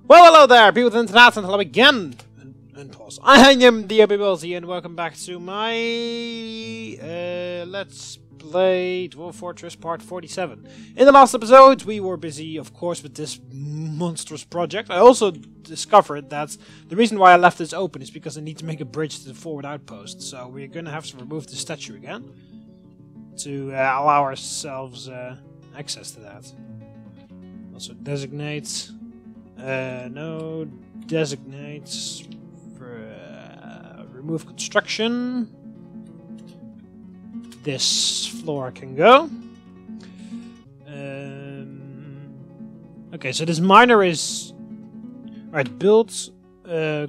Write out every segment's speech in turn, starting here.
Well, hello there, people with internet, and hello again, and pause. I am TheMBmulti, and welcome back to my Let's Play Dwarf Fortress Part 47. In the last episode, we were busy, of course, with this monstrous project. I also discovered that the reason why I left this open is because I need to make a bridge to the forward outpost. So we're going to have to remove the statue again to allow ourselves access to that. Also designate. No, designates for remove construction. This floor can go. Okay, so this miner is alright. Build no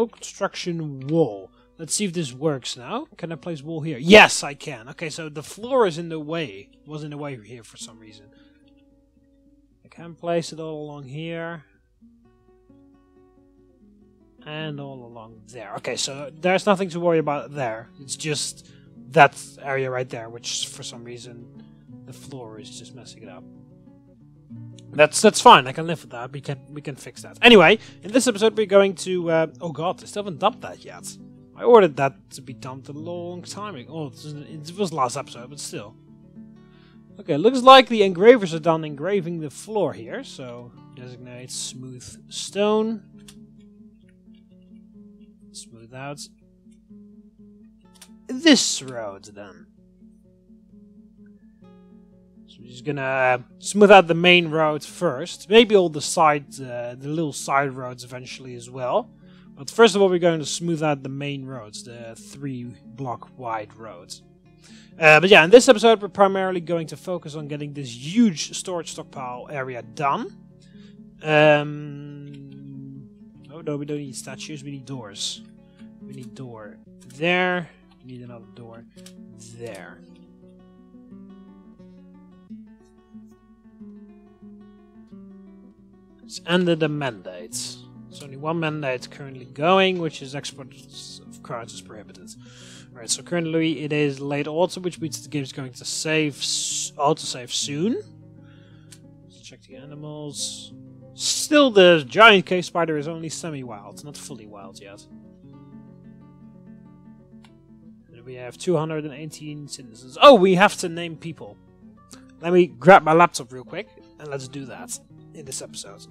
construction wall. Let's see if this works now. Can I place wall here? Yes, I can. Okay, so the floor is in the way. It was in the way here for some reason. Can place it all along here and all along there. Okay, so there's nothing to worry about there. It's just that area right there, which for some reason the floor is just messing it up. That's fine. I can live with that. We can fix that. Anyway, in this episode we're going to oh god, I still haven't dumped that yet. I ordered that to be dumped a long time ago. Oh, it was last episode, but still. Okay, looks like the engravers are done engraving the floor here, so designate smooth stone. Smooth out this road then. So we're just gonna smooth out the main road first. Maybe all the the little side roads eventually as well. But first of all, we're going to smooth out the main roads, the 3-block wide roads. But yeah, in this episode we're primarily going to focus on getting this huge storage stockpile area done. Oh no, we don't need statues, we need doors. We need door there, we need another door there. It's ended the mandate. There's only one mandate currently going, which is export of cards is prohibited. Right, so currently it is late autumn, which means the game is going to autosave soon. Let's check the animals. Still, the giant cave spider is only semi-wild, not fully wild yet. And we have 218 citizens. Oh, we have to name people. Let me grab my laptop real quick, and let's do that in this episode.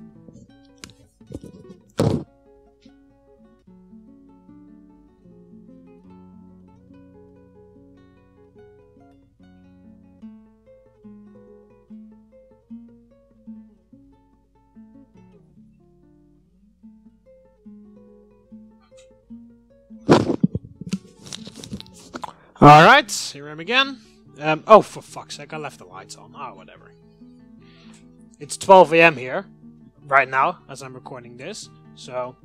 Alright, here I am again. Oh, for fuck's sake, I left the lights on. Oh, whatever. It's 12 AM here, right now, as I'm recording this. So,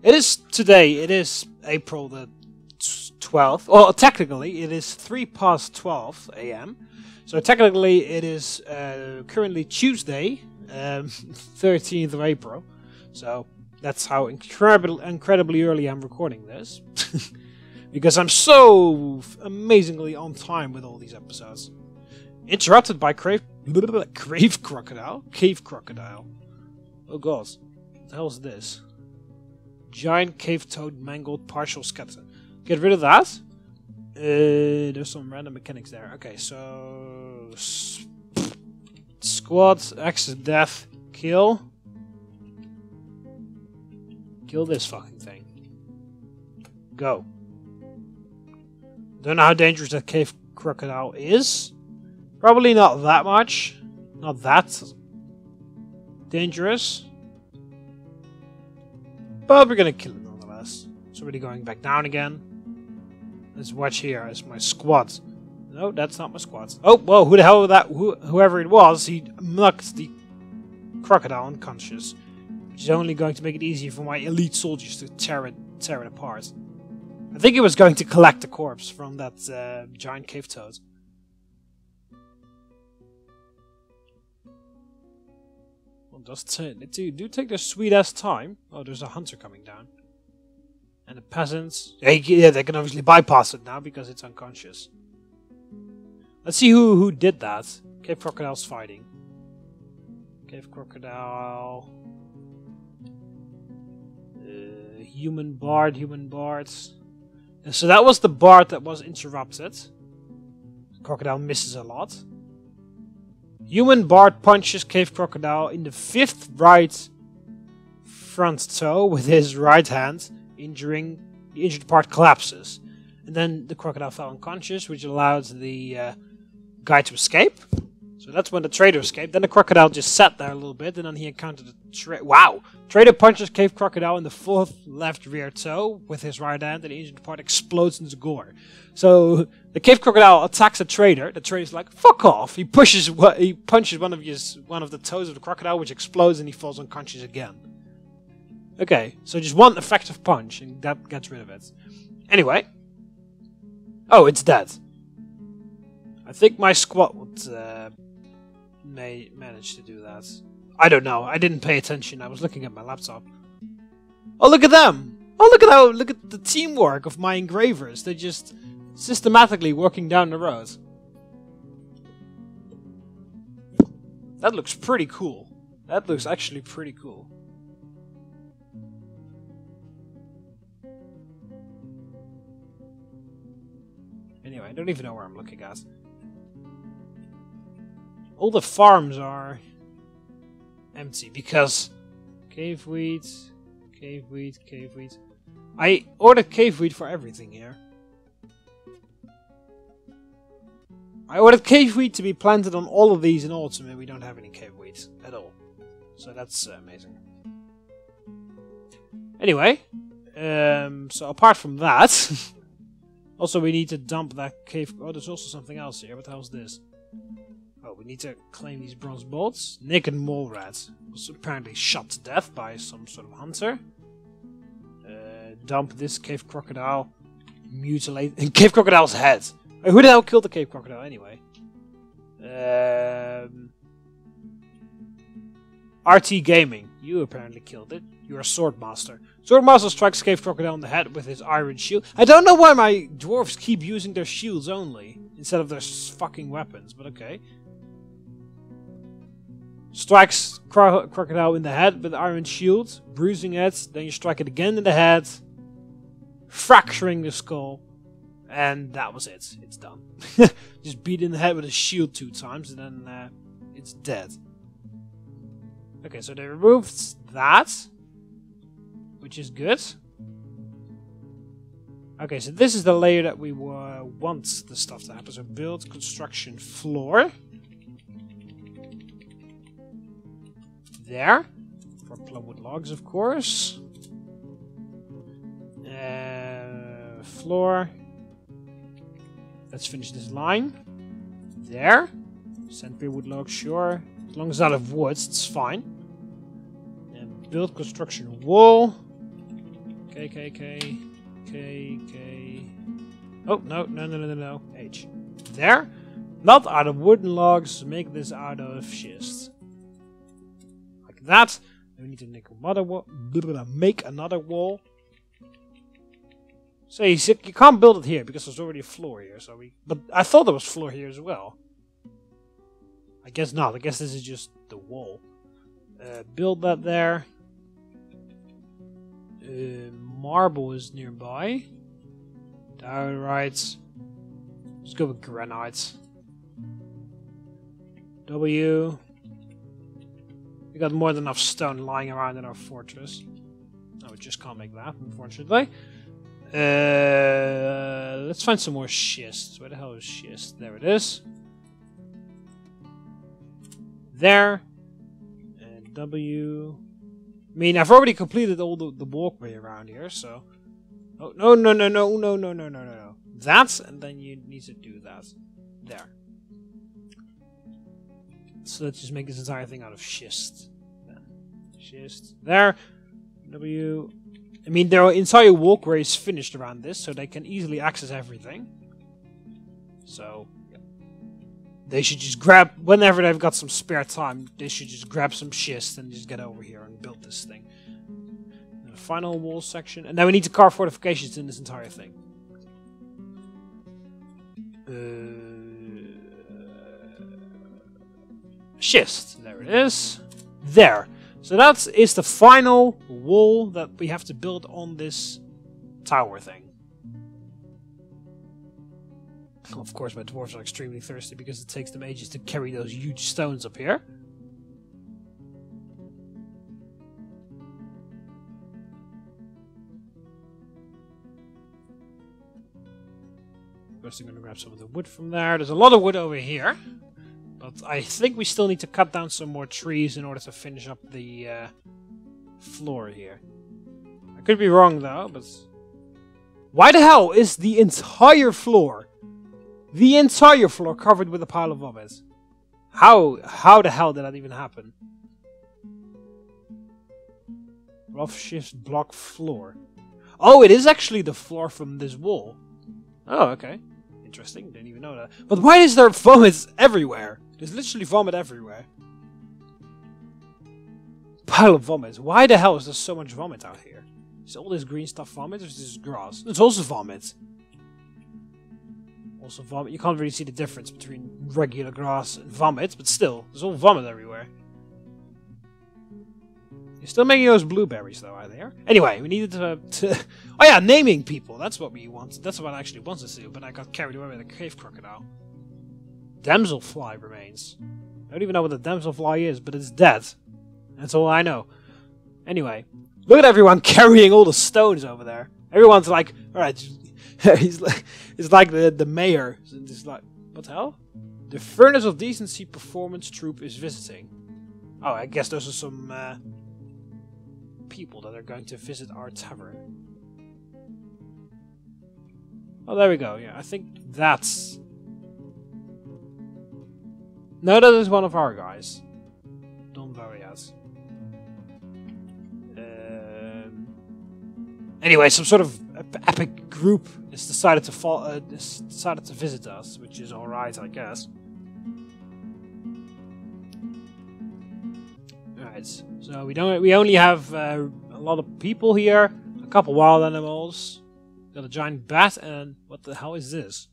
it is today, it is April the 12th. Well, technically, it is 3:12 AM. So, technically, it is currently Tuesday, 13th of April. So, that's how incredibly early I'm recording this. Because I'm so amazingly on time with all these episodes. Interrupted by Cave Crocodile. Oh god. What the hell is this? Giant cave toad mangled partial skeleton. Get rid of that. There's some random mechanics there. Okay, so squad, access death, kill. Kill this fucking thing. Go. Don't know how dangerous that cave crocodile is. Probably not that much. Not that dangerous. But we're gonna kill it nonetheless. It's already going back down again. Let's watch here. It's my squad. No, that's not my squad. Oh, whoa, who the hell was that? Whoever it was, he knocked the crocodile unconscious. Which is only going to make it easier for my elite soldiers to tear it apart. I think he was going to collect the corpse from that giant cave toad. Well, do take their sweet ass time. Oh, there's a hunter coming down. And the peasants. Yeah, they can obviously bypass it now because it's unconscious. Let's see who did that. Cave crocodiles fighting. Cave crocodile. Human bard, And so that was the bard that was interrupted. Crocodile misses a lot. Human bard punches cave crocodile in the 5th right front toe with his right hand, injuring the injured part collapses. And then the crocodile fell unconscious, which allowed the guy to escape. So that's when the trader escaped. Then the crocodile just sat there a little bit, and then he encountered a trader. Wow! Trader punches cave crocodile in the 4th left rear toe with his right hand, and the injured part explodes into gore. So the cave crocodile attacks a trader. The trader's like, "Fuck off!" He punches one of the toes of the crocodile, which explodes, and he falls unconscious again. Okay, so just one effective punch, and that gets rid of it. Anyway, oh, it's dead. I think my squad would may manage to do that. I don't know. I didn't pay attention. I was looking at my laptop. Oh, look at them! Oh, look at the teamwork of my engravers. They're just systematically working down the road. That looks pretty cool. That looks actually pretty cool. Anyway, I don't even know where I'm looking at. All the farms are empty because cave wheat. I ordered cave wheat for everything here. I ordered cave wheat to be planted on all of these in autumn, and we don't have any cave wheat at all. So that's amazing. Anyway, so apart from that, also we need to dump that cave. Oh, there's also something else here. What the hell's this? Oh, we need to claim these bronze bolts. Naked mole rat was apparently shot to death by some sort of hunter. Dump this cave crocodile. Mutilate cave crocodile's head. Wait, who the hell killed the cave crocodile anyway? RT Gaming. You apparently killed it. You're a swordmaster. Swordmaster strikes cave crocodile in the head with his iron shield. I don't know why my dwarves keep using their shields only instead of their fucking weapons, but okay. Strikes crocodile in the head with iron shield, bruising it. Then you strike it again in the head, fracturing the skull, and that was it. It's done. Just beat it in the head with a shield 2 times, and then it's dead. Okay, so they removed that, which is good. Okay, so this is the layer that we want the stuff to happen. So build construction floor. There. For plywood logs, of course. Floor. Let's finish this line. There. Sandpaper wood logs, sure. As long as it's out of wood, it's fine. And build construction wall. K. Oh, no. H. There. Not out of wooden logs. Make this out of schist. Like that. Then we need to make another wall. So you can't build it here because there's already a floor here. But I thought there was floor here as well. I guess not. I guess this is just the wall. Build that there. Marble is nearby. Diorites. Let's go with granite. W. We got more than enough stone lying around in our fortress. No, we just can't make that, unfortunately. Let's find some more schist. Where the hell is schist? There it is. There. And W. I mean, I've already completed all the walkway around here, so... Oh, no. That, and then you need to do that. There. So let's just make this entire thing out of schist. Then. Schist. There. W. I mean, their entire walkway is finished around this, so they can easily access everything. So, yeah. They should just grab, whenever they've got some spare time, they should just grab some schist and just get over here and build this thing. And the final wall section. And then we need to carve fortifications in this entire thing. schist. There it is. There. So that is the final wall that we have to build on this tower thing. Of course, my dwarves are extremely thirsty because it takes them ages to carry those huge stones up here. First, I'm going to grab some of the wood from there. There's a lot of wood over here. But I think we still need to cut down some more trees in order to finish up the floor here. I could be wrong though, but... Why the hell is the entire floor covered with a pile of vomit? How the hell did that even happen? Rough shift block floor. Oh, it is actually the floor from this wall. Oh, okay. Interesting, didn't even know that. But why is there vomit everywhere? There's literally vomit everywhere. Pile of vomit. Why the hell is there so much vomit out here? Is all this green stuff vomit or is this grass? It's also vomit. Also vomit. You can't really see the difference between regular grass and vomit, but still, there's all vomit everywhere. You're still making those blueberries though, are there? Anyway, we needed to oh yeah, naming people. That's what we wanted. That's what I actually wanted to do, but I got carried away with a cave crocodile. Damselfly remains. I don't even know what the damselfly is, but it's dead. That's all I know. Anyway, look at everyone carrying all the stones over there. Everyone's like, alright, it's like the mayor. It's like, what the hell? The Furnace of Decency Performance Troupe is visiting. Oh, I guess those are some people that are going to visit our tavern. Oh, there we go. Yeah, I think that's... No, that is one of our guys. Don't worry, yet. Anyway, some sort of epic group has decided to visit us, which is alright, I guess. Alright, so we only have a lot of people here, a couple wild animals, got a giant bat, and what the hell is this?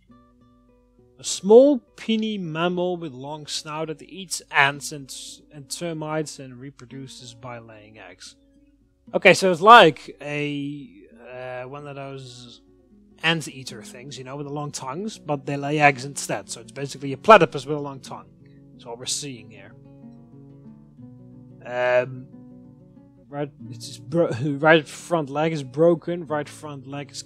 A small puny mammal with long snout that eats ants and termites and reproduces by laying eggs. Okay, so it's like a one of those anteater things, you know, with the long tongues, but they lay eggs instead. So it's basically a platypus with a long tongue. That's what we're seeing here. Right front leg is broken. Right front leg is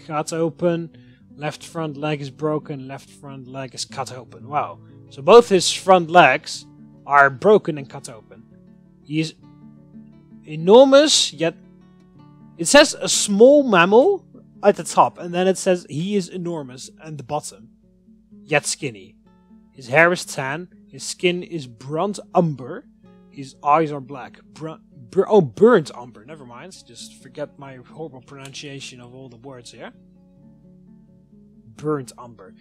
cut open. Left front leg is broken. Left front leg is cut open. Wow. So both his front legs are broken and cut open. He is enormous, yet it says a small mammal at the top, and then it says he is enormous at the bottom, yet skinny. His hair is tan, his skin is burnt umber, his eyes are black. Burnt umber, never mind, just forget my horrible pronunciation of all the words here. Burnt umber.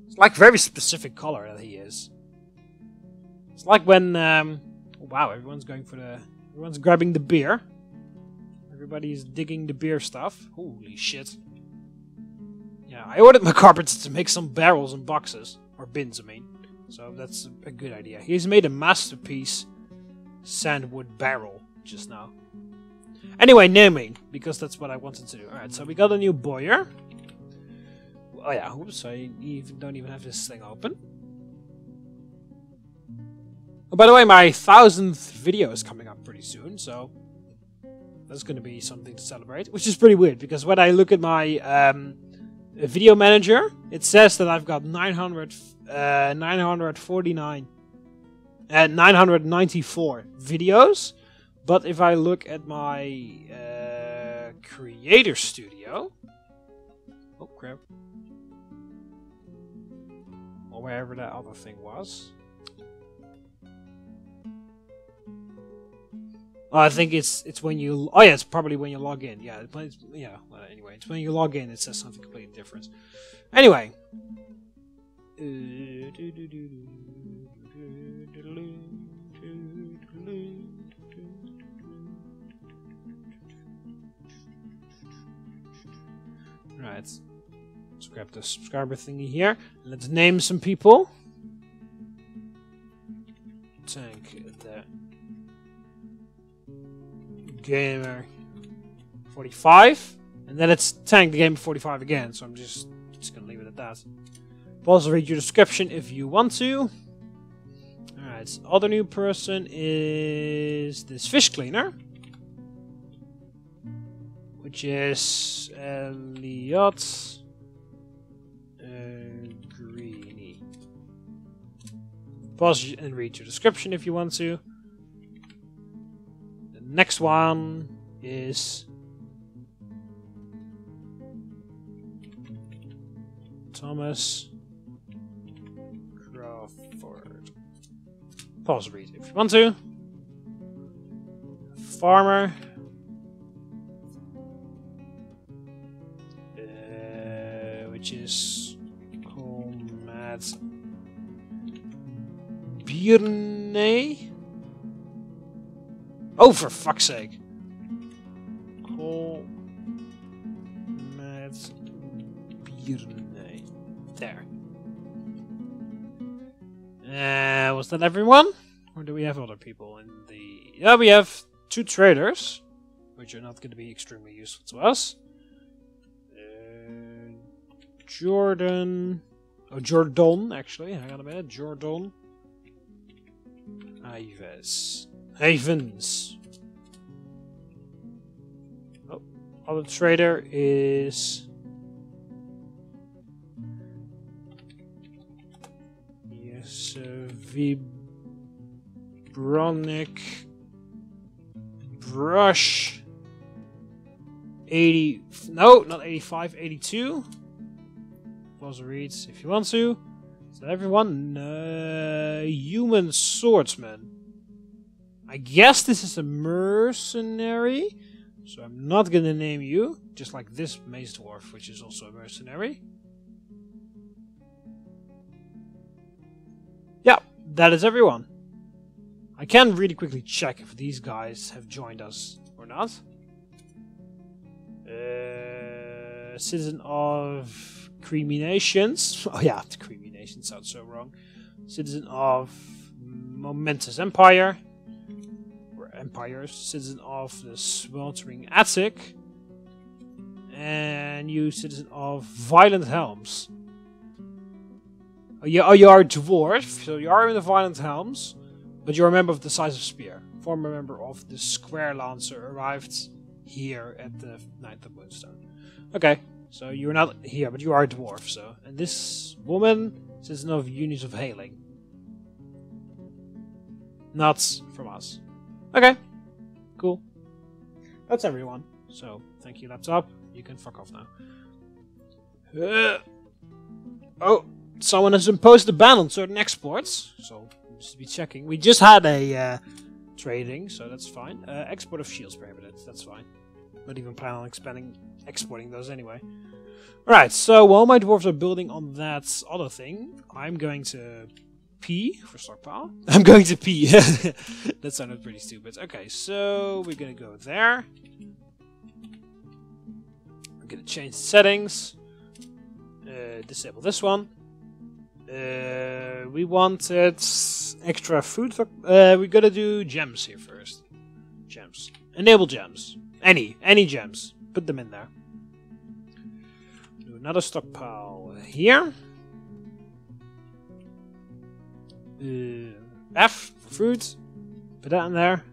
It's like very specific color that he is. It's like when, wow, everyone's grabbing the beer. Everybody's digging the beer stuff. Holy shit. Yeah, I ordered my carpets to make some barrels and boxes. Or bins, I mean. So that's a good idea. He's made a masterpiece sandwood barrel just now. Anyway, naming, because that's what I wanted to do. Alright, so we got a new boiler. Oh yeah, oops, I don't even have this thing open. Oh, by the way, my 1000th video is coming up pretty soon, so that's going to be something to celebrate, which is pretty weird, because when I look at my video manager, it says that I've got 994 videos, but if I look at my creator studio, oh crap, or wherever that other thing was. Oh, I think it's when you... Oh yeah, it's probably when you log in. Yeah, yeah. Well, anyway, it's when you log in. It says something completely different. Anyway. Right. Let's grab the subscriber thingy here. Let's name some people. tank the gamer 45, and then it's tank the gamer 45 again. So I'm just gonna leave it at that. Also read your description if you want to. Alright, other new person is this fish cleaner, which is Elliot Greeny. Pause and read your description if you want to. The next one is Thomas Crawford. Pause read if you want to. Farmer. Which is Matt Birney. Oh, for fuck's sake. Matt Birney. There. Was that everyone? Or do we have other people in the... Yeah, we have 2 traders, which are not going to be extremely useful to us. Jordan. Oh, Jordan, actually. Hang on a minute. Jordan. Havens. Oh, other trader is... Yes, Vibronic. Brush. 80... No, not 85, 82. Pause reads if you want to. So everyone, human swordsman. I guess this is a mercenary, so I'm not gonna name you. Just like this mace dwarf, which is also a mercenary. Yeah, that is everyone. I can really quickly check if these guys have joined us or not. Citizen of Creamy Nations. Oh yeah, the Creamy Nation sounds so wrong. Citizen of Momentous Empire. Or Empires. Citizen of the Sweltering Attic. And you, Citizen of Violent Helms. Oh, you are a dwarf, so you are in the Violent Helms, but you're a member of the Decisive Spear. Former member of the Square Lancer arrived here at the Ninth of Moonstone. Okay. So you're not here, but you are a dwarf, so. And this woman says no units of hailing. Not from us. Okay. Cool. That's everyone. So, thank you, laptop. You can fuck off now. Oh, someone has imposed a ban on certain exports. So, just be checking. We just had a trading, so that's fine. Export of shields prohibited. That's fine. Not even plan on exporting those anyway. Alright, so while my dwarves are building on that other thing, I'm going to pee for stockpile. I'm going to pee. That sounded pretty stupid. Okay, so we're going to go there. I'm going to change the settings. Disable this one. We wanted extra food. We're going to do gems here first. Gems. Enable gems. Any gems. Put them in there. Do another stockpile here. F for fruit. Put that in there.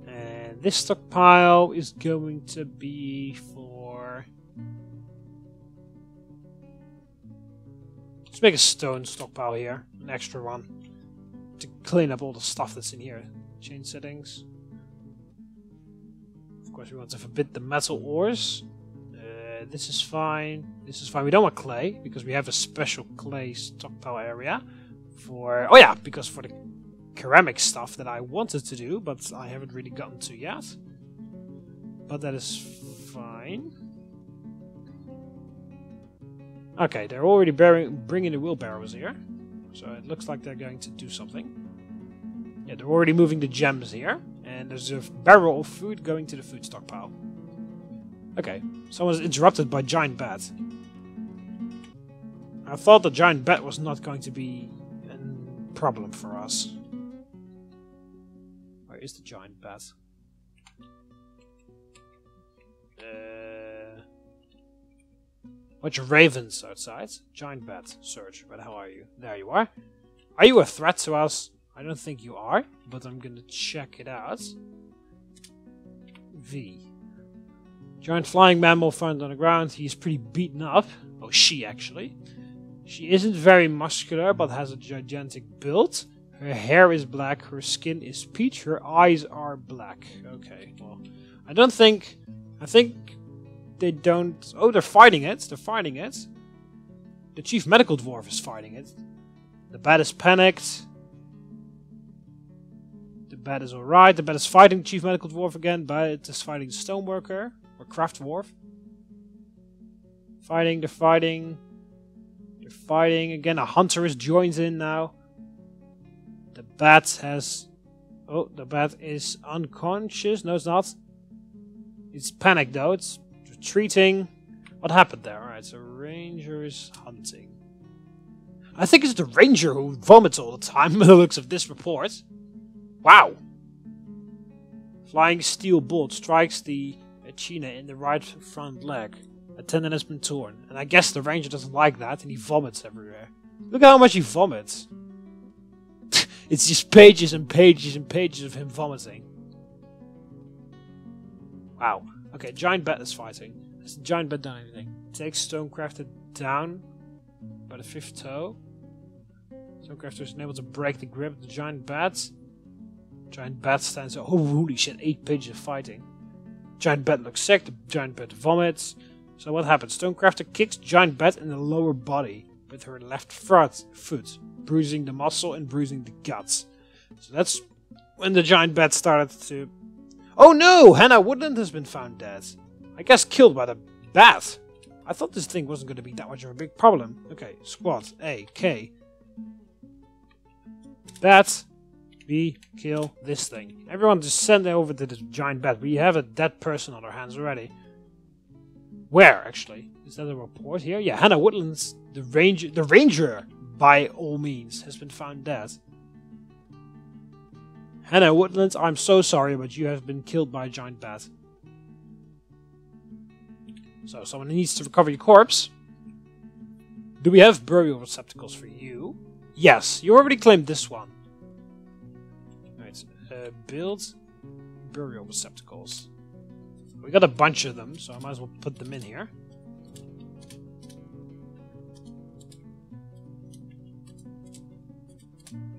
And this stockpile is going to be for... Let's make a stone stockpile here. An extra one. To clean up all the stuff that's in here. Change settings. Of course we want to forbid the metal ores. This is fine. This is fine. We don't want clay because we have a special clay stockpile area for... Oh yeah, because for the ceramic stuff that I wanted to do, but I haven't really gotten to yet. But that is fine. Okay, they're already bringing the wheelbarrows here. So it looks like they're going to do something. Yeah, they're already moving the gems here. And there's a barrel of food going to the food stockpile. Okay, someone's interrupted by giant bat. I thought the giant bat was not going to be a problem for us. Where is the giant bat? Bunch of ravens outside. Giant bat. Search. Where the hell are you? There you are. Are you a threat to us? I don't think you are, but I'm gonna check it out. V. Giant flying mammal found on the ground. He's pretty beaten up. Oh, she actually. She isn't very muscular, but has a gigantic build. Her hair is black, her skin is peach, her eyes are black. Okay, well, I think they don't... Oh, they're fighting it. They're fighting it. The chief medical dwarf is fighting it. The bat is panicked. The bat is alright. The bat is fighting the chief medical dwarf again. Bat is fighting the stoneworker. Or craft dwarf. Fighting, they're fighting. They're fighting. Again, a hunter is joins in now. The bat has... Oh, the bat is unconscious. No, it's not. It's panicked though. It's retreating. What happened there? Alright, so ranger is hunting. I think it's the ranger who vomits all the time by the looks of this report. Wow. Flying steel bolt strikes the China in the right front leg. A tendon has been torn. And I guess the ranger doesn't like that and he vomits everywhere. Look at how much he vomits. It's just pages and pages and pages of him vomiting. Wow. Okay, giant bat is fighting. Has the giant bat done anything? Takes Stonecrafter down by the fifth toe. Stonecrafter is unable to break the grip of the giant bat. Giant bat stands... Oh, holy shit, 8 pages of fighting. Giant bat looks sick, the giant bat vomits. So what happens? Stonecrafter kicks giant bat in the lower body with her left foot, bruising the muscle and bruising the guts. So that's when the giant bat started to... Oh no! Hannah Woodland has been found dead. I guess killed by the bat. I thought this thing wasn't going to be that much of a big problem. Okay, squad. A, K. Bat. B, kill this thing. Everyone just send it over to the giant bat. We have a dead person on our hands already. Where, actually? Is that a report here? Yeah, Hannah Woodlands, the ranger, by all means, has been found dead. Hannah Woodlands, I'm so sorry, but you have been killed by a giant bat. So, someone needs to recover your corpse. Do we have burial receptacles for you? Yes, you already claimed this one. Alright, build burial receptacles. We got a bunch of them, so I might as well put them in here.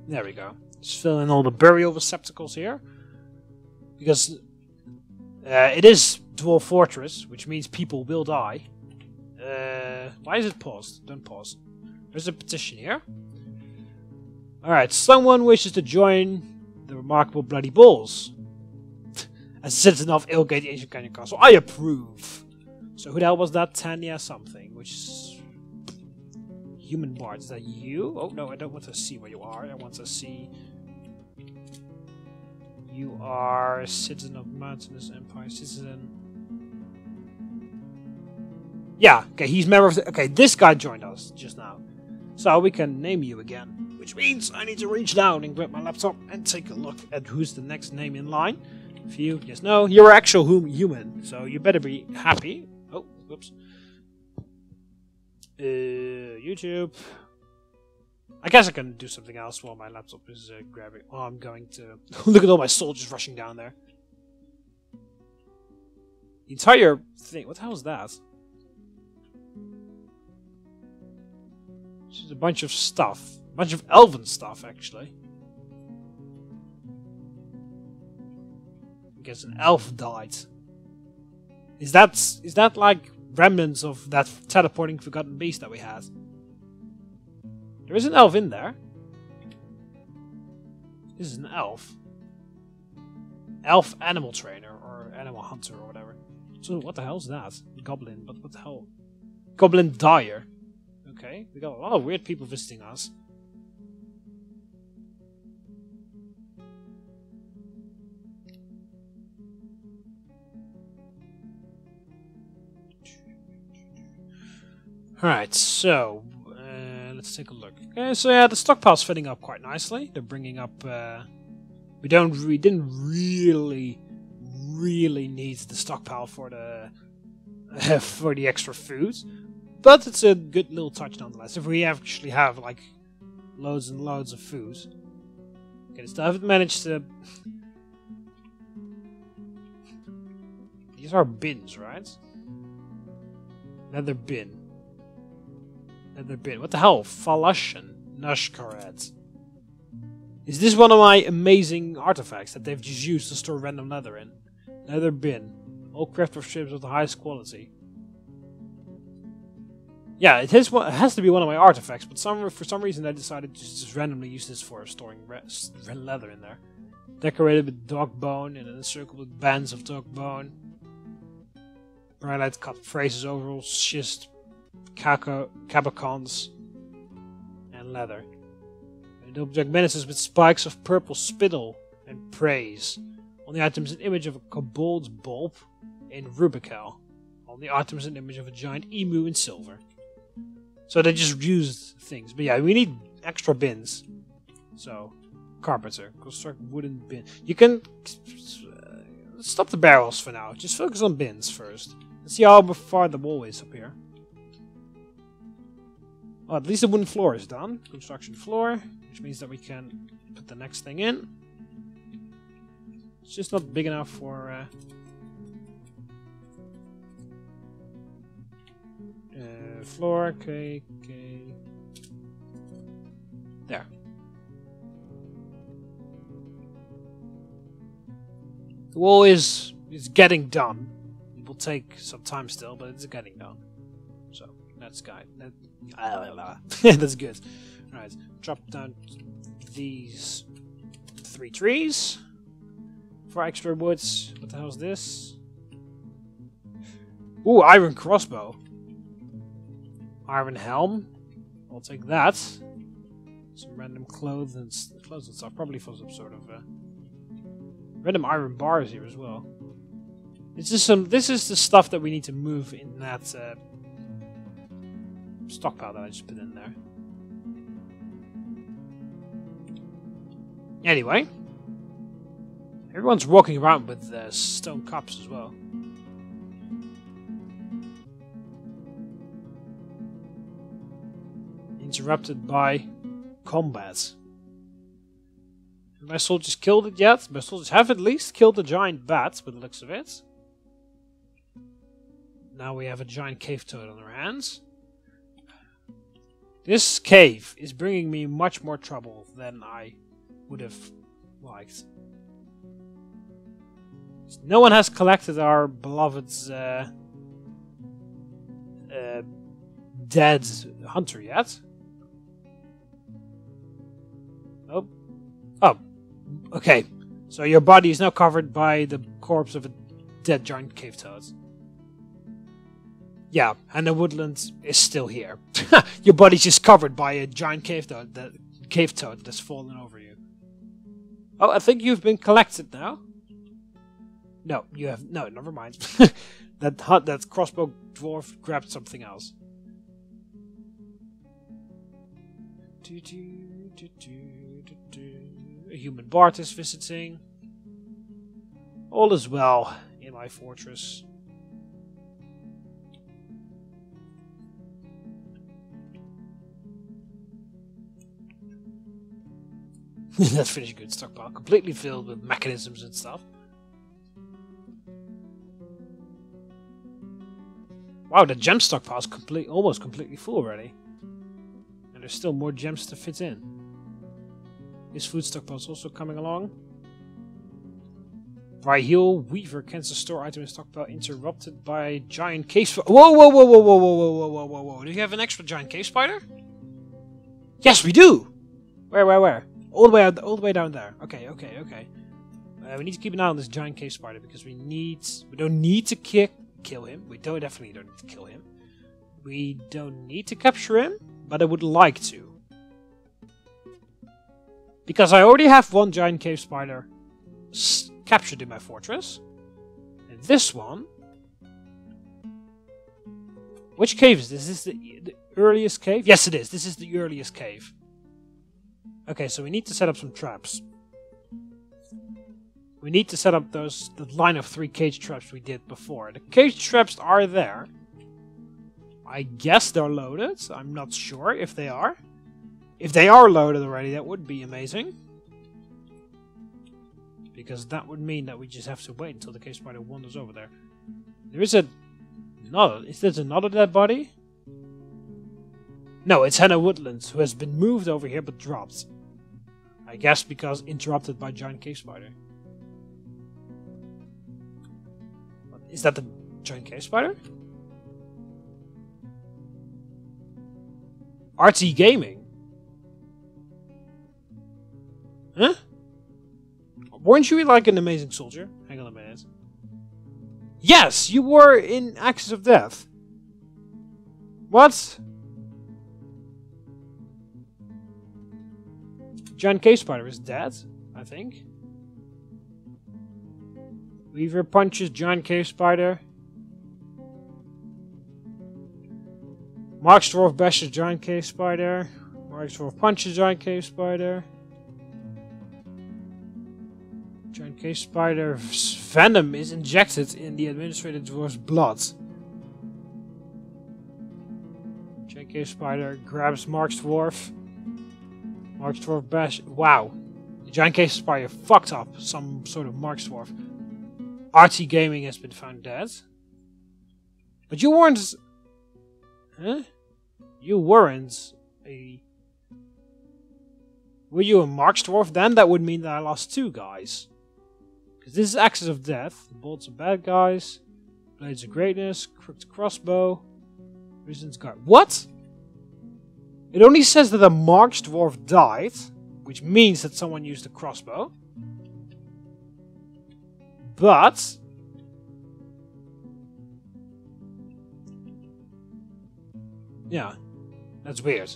There we go. Just fill in all the burial receptacles here. Because it is Dwarf Fortress, which means people will die. Why is it paused? Don't pause. There's a petition here. Alright, someone wishes to join the remarkable Bloody Bulls. As a citizen of Ilgate Ancient Canyon Castle, I approve. So who the hell was that? Tanya something, which is... Human Bard, is that you? Oh no, I don't want to see where you are. I want to see... You are a citizen of Mountainous Empire, citizen... Yeah, okay, he's member of the... Okay, this guy joined us just now. So we can name you again. Which means I need to reach down and grab my laptop and take a look at who's the next name in line. For you, yes, no, you're actual human, so you better be happy. Oh, whoops. YouTube. I guess I can do something else while my laptop is grabbing. Oh, I'm going to... Look at all my soldiers rushing down there. The entire thing... What the hell is that? This is a bunch of stuff. A bunch of elven stuff, actually. I guess an elf died. Is that like remnants of that teleporting forgotten beast that we had? There is an elf in there. This is an elf. Elf animal trainer or animal hunter or whatever. So what the hell is that? Goblin, but what the hell? Goblin dyer. Okay, we got a lot of weird people visiting us. Alright, so... let's take a look. Okay, so yeah, the stockpile's filling up quite nicely. They're bringing up. We didn't really need the stockpile for the for the extra food, but it's a good little touch nonetheless. If we actually have like loads and loads of food. Okay, still haven't managed to. These are bins, right? Another bin. Another bin. What the hell? Falashan Nushkaret. Is this one of my amazing artifacts that they've just used to store random leather in? Another bin. All craftsmanship of the highest quality. Yeah, it has to be one of my artifacts, but for some reason I decided to just randomly use this for storing leather in there. Decorated with dog bone and encircled with bands of dog bone. Bright cut phrases, overalls, schist, cabacons, and leather. The object menaces with spikes of purple spittle and praise. On the item is an image of a kobold bulb in rubical. On the item is an image of a giant emu in silver. So they just used things. But yeah, we need extra bins. So, carpenter, construct wooden bin. You can stop the barrels for now. Just focus on bins first. Let's see how far the wall is up here. Oh, at least the wooden floor is done. Construction floor, which means that we can put the next thing in. It's just not big enough for... floor, okay. There. The wall is getting done. It will take some time still, but it's getting done. So that's that's good. Alright, drop down these 3 trees for extra woods. What the hell is this? Ooh, iron crossbow. Iron helm. I'll take that. Some random clothes and stuff. Probably for some sort of random iron bars here as well. This is the stuff that we need to move in that stockpile that I just put in there. Anyway, everyone's walking around with stone cups as well. Interrupted by combat. Have my soldiers killed it yet? My soldiers have at least killed the giant bat, by the looks of it. Now we have a giant cave toad on our hands. This cave is bringing me much more trouble than I would have liked. No one has collected our beloved's dead hunter yet. Oh. Oh. Okay. So your body is now covered by the corpse of a dead giant cave toad. Yeah, and the woodland is still here. Your body's just covered by a giant cave toad that's fallen over you. Oh, I think you've been collected now. No, you have no. Never mind. that crossbow dwarf grabbed something else. A human bard is visiting. All is well in my fortress. That's finished good stockpile, completely filled with mechanisms and stuff. Wow, the gem stockpile is almost completely full already. And there's still more gems to fit in. This food stockpile is also coming along. Brahil Weaver cancels store item in stockpile interrupted by a giant cave spider. Whoa, whoa, whoa, whoa, whoa, whoa, whoa, whoa, whoa, whoa. Do you have an extra giant cave spider? Yes, we do! Where? All the way down there. Okay. We need to keep an eye on this giant cave spider because we don't need to kill him. We definitely don't need to kill him. We don't need to capture him, but I would like to. Because I already have one giant cave spider captured in my fortress. And this one Which cave is this? Is this the earliest cave? Yes, it is. This is the earliest cave. Okay, so we need to set up some traps. We need to set up the line of 3 cage traps we did before. The cage traps are there. I guess they're loaded. I'm not sure if they are. If they are loaded already, that would be amazing. Because that would mean that we just have to wait until the cave spider wanders over there. There is is this another dead body? No, it's Hannah Woodlands, who has been moved over here but dropped. I guess because interrupted by giant cave spider. Is that the giant cave spider? RT Gaming? Huh? Weren't you like an amazing soldier? Hang on a minute. Yes, you were in Axis of Death. What? Giant cave spider is dead, I think. Weaver punches giant cave spider. Mark's Dwarf bashes giant cave spider. Mark's Dwarf punches giant cave spider. Giant cave spider's venom is injected in the administrator dwarf's blood. Giant cave spider grabs Mark's Dwarf. Mark's Dwarf bash. Wow. The giant cave spider fucked up some sort of Mark's Dwarf. RT Gaming has been found dead. But you weren't... Huh? You weren't a... Were you a Mark's Dwarf then? That would mean that I lost 2 guys. Because this is Axis of Death. Bolts are bad guys. Blades of Greatness. Crooked Crossbow. Reason's Guard. What? It only says that a Mark's Dwarf died. Which means that someone used a crossbow. But... yeah. That's weird.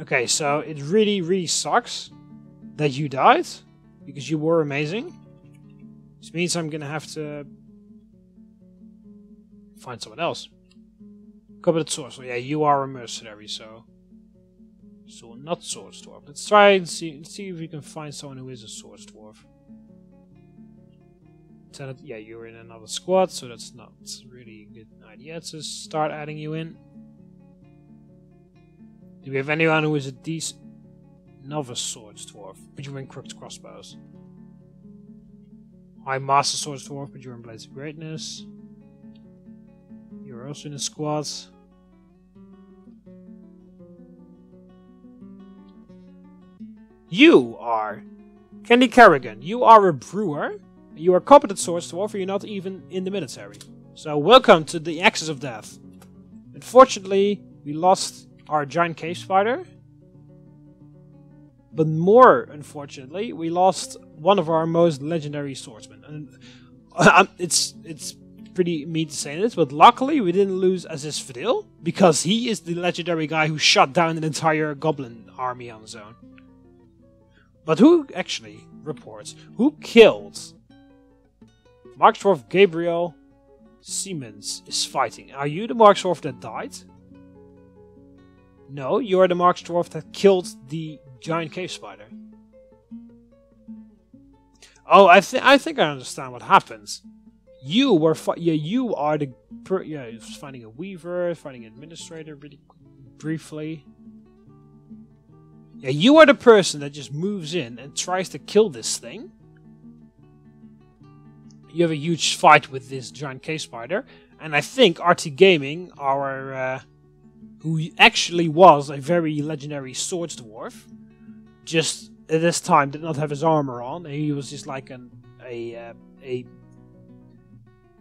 Okay, so it really sucks that you died. Because you were amazing. Which means I'm gonna have to find someone else. Coveted Sword. So yeah, you are a mercenary, so not Sword Dwarf. Let's try and see if we can find someone who is a Sword Dwarf. Yeah, you're in another squad, so that's not really a good idea to start adding you in. Do we have anyone who is a decent novice Sword Dwarf? But you're in Crooked Crossbows. High Master Sword Dwarf, but you're in Blades of Greatness. You're also in the squad. You are Candy Kerrigan. You are a brewer. You are a competent Sword Dwarf, or you're not even in the military. So welcome to the Axis of Death. Unfortunately, we lost our giant cave spider. But more unfortunately, we lost one of our most legendary swordsmen. And it's pretty mean to say this, but luckily we didn't lose Aziz Fadil, because he is the legendary guy who shot down an entire goblin army on his own. But who actually reports? Who killed Mark's Dwarf Gabriel Siemens is fighting? Are you the Mark's Dwarf that died? No, you are the Mark's Dwarf that killed the giant cave spider. Oh, I think I understand what happens. You were you are the finding a weaver, finding an administrator really briefly. Yeah, you are the person that just moves in and tries to kill this thing. You have a huge fight with this giant cave spider, and I think RT Gaming, our who actually was a very legendary swords dwarf, just at this time did not have his armor on. He was just like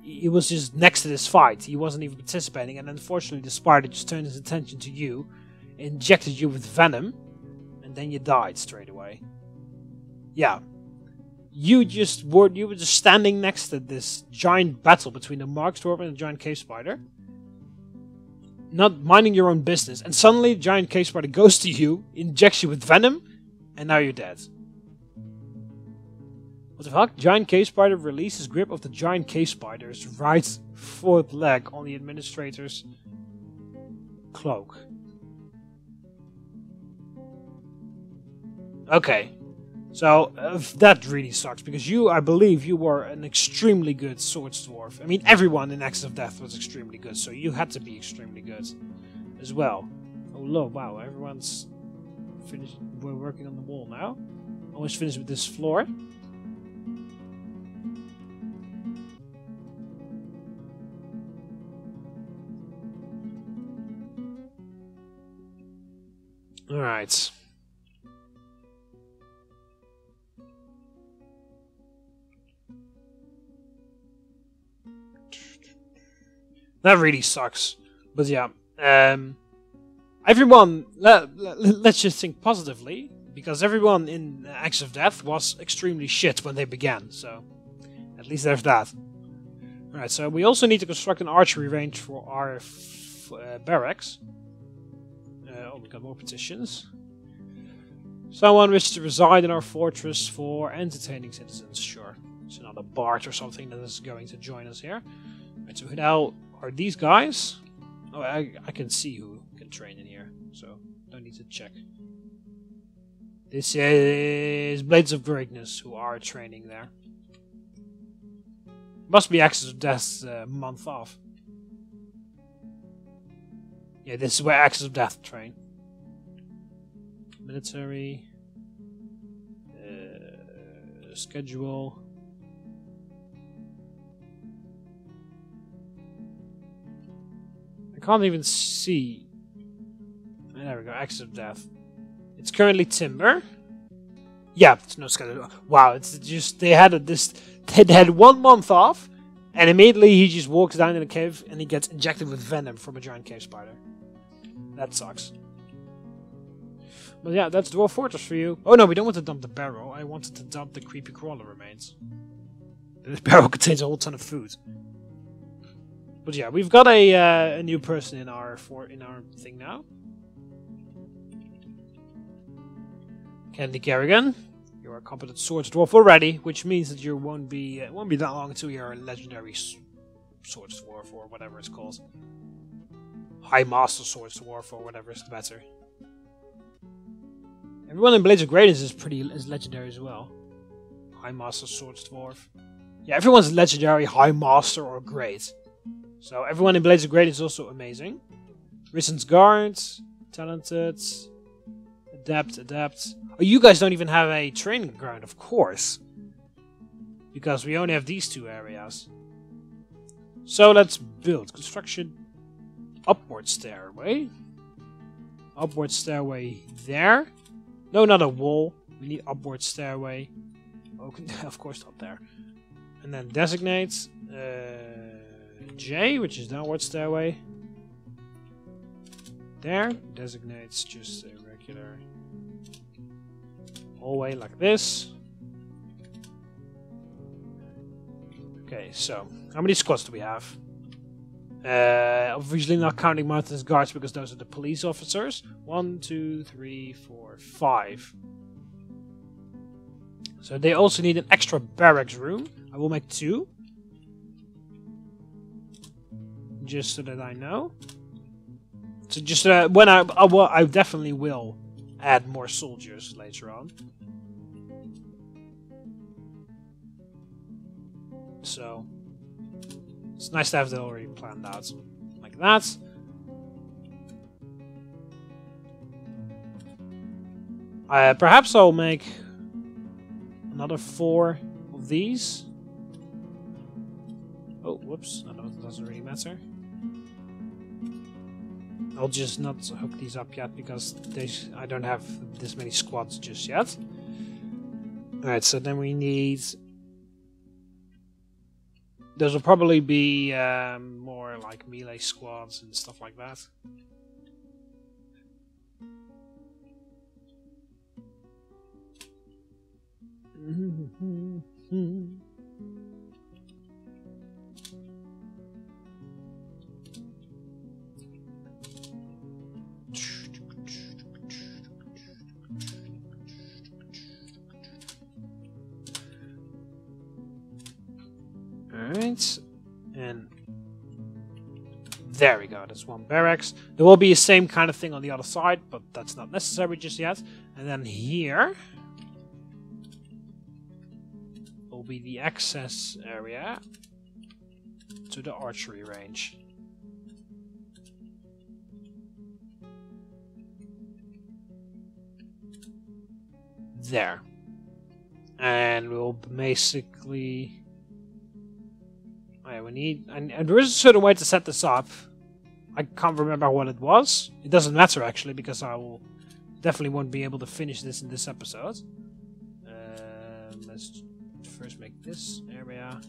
he was just next to this fight. He wasn't even participating, and unfortunately the spider just turned his attention to you, injected you with venom, and then you died straight away. Yeah. You were just standing next to this giant battle between the Mark's Dwarf and the giant cave spider, not minding your own business, and suddenly the giant cave spider goes to you, injects you with venom, and now you're dead. What the fuck? Giant cave spider releases grip of the giant cave spider's right fourth leg on the administrator's cloak. Okay. So, that really sucks, because I believe you were an extremely good swords dwarf. I mean, everyone in Axis of Death was extremely good, so you had to be extremely good as well. Oh, look, wow, everyone's finished. We're working on the wall now. Almost finished with this floor. Alright. That really sucks. But yeah, everyone, let's just think positively, because everyone in Axis of Death was extremely shit when they began, so at least there's that. Alright, so we also need to construct an archery range for our barracks. Oh, we got more petitions. Someone wishes to reside in our fortress for entertaining citizens, sure. So not a bard or something that is going to join us here. Right, so who now are these guys? Oh, I can see who can train in here, so don't need to check. This is Blades of Greatness who are training there. Must be Axis of Death's month off. Yeah, this is where Axis of Death train. Military. Schedule. I can't even see. There we go, Axis of Death. It's currently timber. Yeah, it's no schedule. Wow, it's just they had they had 1 month off, and immediately he just walks down in a cave and he gets injected with venom from a giant cave spider. That sucks. But yeah, that's Dwarf Fortress for you. Oh no, we don't want to dump the barrel. I wanted to dump the creepy crawler remains. This barrel contains a whole ton of food. But yeah, we've got a new person in our thing now. Candy Kerrigan, you're a competent swords dwarf already, which means that you won't be that long until you're a legendary swords dwarf or whatever it's called. High Master Swords Dwarf or whatever is better. Everyone in Blades of Greatness is legendary as well. High Master Swords Dwarf. Yeah, everyone's legendary, High Master, or Great. So everyone in Blades of Greatness is also amazing. Risen's Guard, talented, adept. Oh, you guys don't even have a training ground, of course. Because we only have these 2 areas. So let's build. Construction. Upward stairway. Upward stairway there. No, not a wall. We need upward stairway. Oh, of course not there. And then designate J, which is downward stairway. There. Designates just a regular hallway like this. Okay, so how many squads do we have? Obviously not counting mountainous guards because those are the police officers. 1, 2, 3, 4, 5. So they also need an extra barracks room. I will make 2. Just so that I know. So just when I definitely will add more soldiers later on. So it's nice to have that already planned out. Like that. Perhaps I'll make another 4 of these. Oh, whoops. No, that doesn't really matter. I'll just not hook these up yet because I don't have this many squads just yet. Alright, so then we need... Those will probably be more like melee squads and stuff like that. side. And there we go, that's one barracks. There will be the same kind of thing on the other side, but that's not necessary just yet. And then here will be the access area to the archery range. There. And we'll basically... Oh yeah, we need... And there is a certain way to set this up. I can't remember what it was. It doesn't matter actually, because I will definitely won't be able to finish this in this episode. Let's first make this area.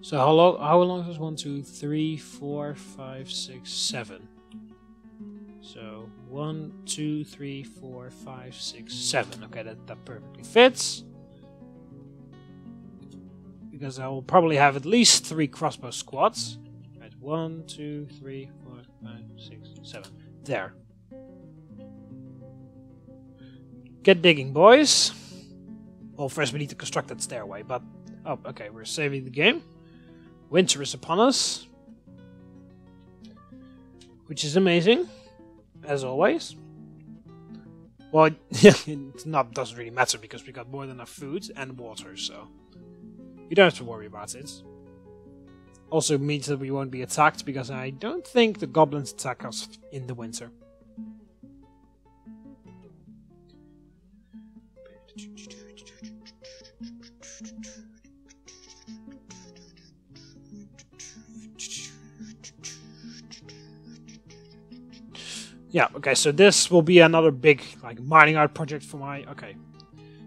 So how long is this? 1, 2, 3, 4, 5, 6, 7. So 1, 2, 3, 4, 5, 6, 7. Okay, that perfectly fits. Because I will probably have at least 3 crossbow squads. Right, 1, 2, 3, 4, 5, 6, 7. There. Get digging, boys. Well, first we need to construct that stairway, but... Oh, okay, we're saving the game. Winter is upon us. Which is amazing. As always. Well, it doesn't really matter because we got more than enough food and water, so... You don't have to worry about it. Also means that we won't be attacked because I don't think the goblins attack us in the winter. Yeah, okay, so this will be another big mining out project for my... Okay,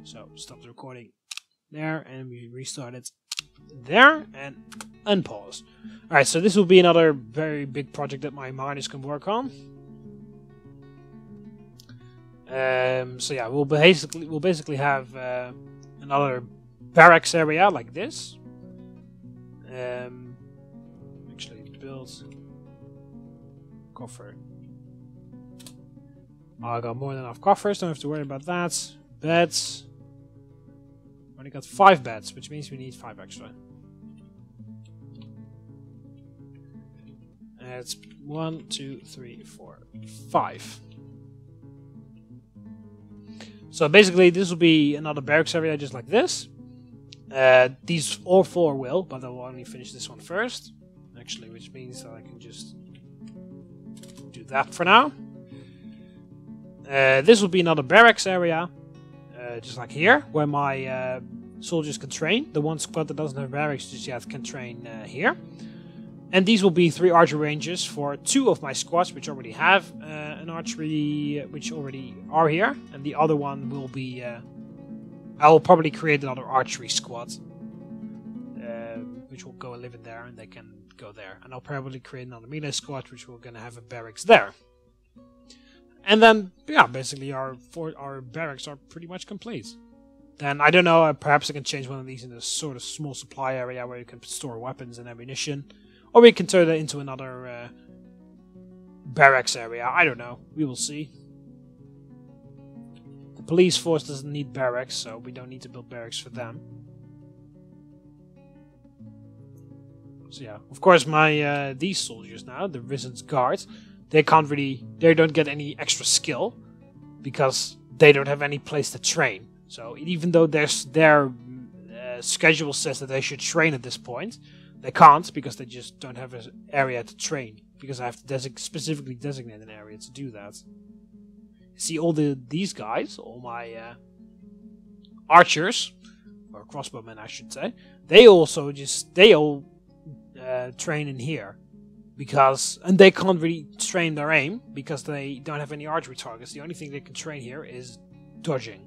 so stop the recording there, and we restart it there, and unpause. Alright, so this will be another very big project that my miners can work on. So yeah, we'll basically have another barracks area like this. Actually, build coffer. I got more than enough coffers, don't have to worry about that. Beds. Only got 5 beds, which means we need 5 extra. It's 1, 2, 3, 4, 5. So basically, this will be another barracks area just like this. These all 4 will, but I will only finish this one first. Actually, which means that I can just do that for now. This will be another barracks area, just like here, where my soldiers can train. The one squad that doesn't have barracks just yet can train here. And these will be 3 archery ranges for 2 of my squads, which already have an archery, which already are here. And the other one will be, I will probably create another archery squad, which will go and live in there, and they can go there. And I'll probably create another melee squad, which we're going to have a barracks there. And then, yeah, basically our barracks are pretty much complete. Then, I don't know, perhaps I can change one of these into a sort of small supply area where you can store weapons and ammunition. Or we can turn it into another barracks area. I don't know. We will see. The police force doesn't need barracks, so we don't need to build barracks for them. So yeah, of course my these soldiers now, the Risen's guard, they don't get any extra skill because they don't have any place to train. So even though their schedule says that they should train at this point, they can't because they just don't have an area to train. Because I have to specifically designate an area to do that. See, all these guys, all my archers, or crossbowmen I should say, they all train in here. And they can't really train their aim because they don't have any archery targets. The only thing they can train here is dodging.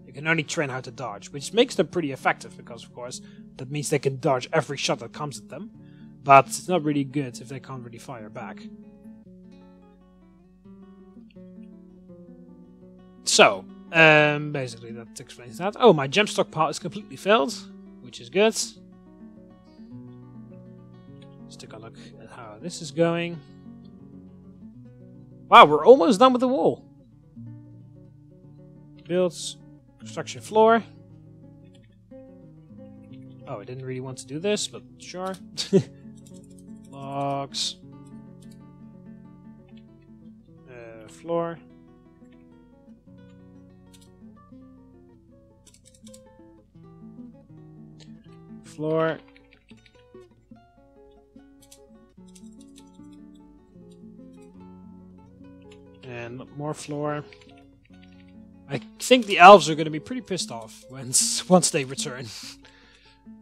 They can only train how to dodge, which makes them pretty effective because, of course, that means they can dodge every shot that comes at them. But it's not really good if they can't really fire back. So, basically that explains that. Oh, my gem stockpile is completely filled, which is good. Let's take a look at how this is going. Wow, we're almost done with the wall. Builds, construction floor. Oh, I didn't really want to do this, but sure. Logs. Floor. Floor. And more floor. I think the elves are going to be pretty pissed off once they return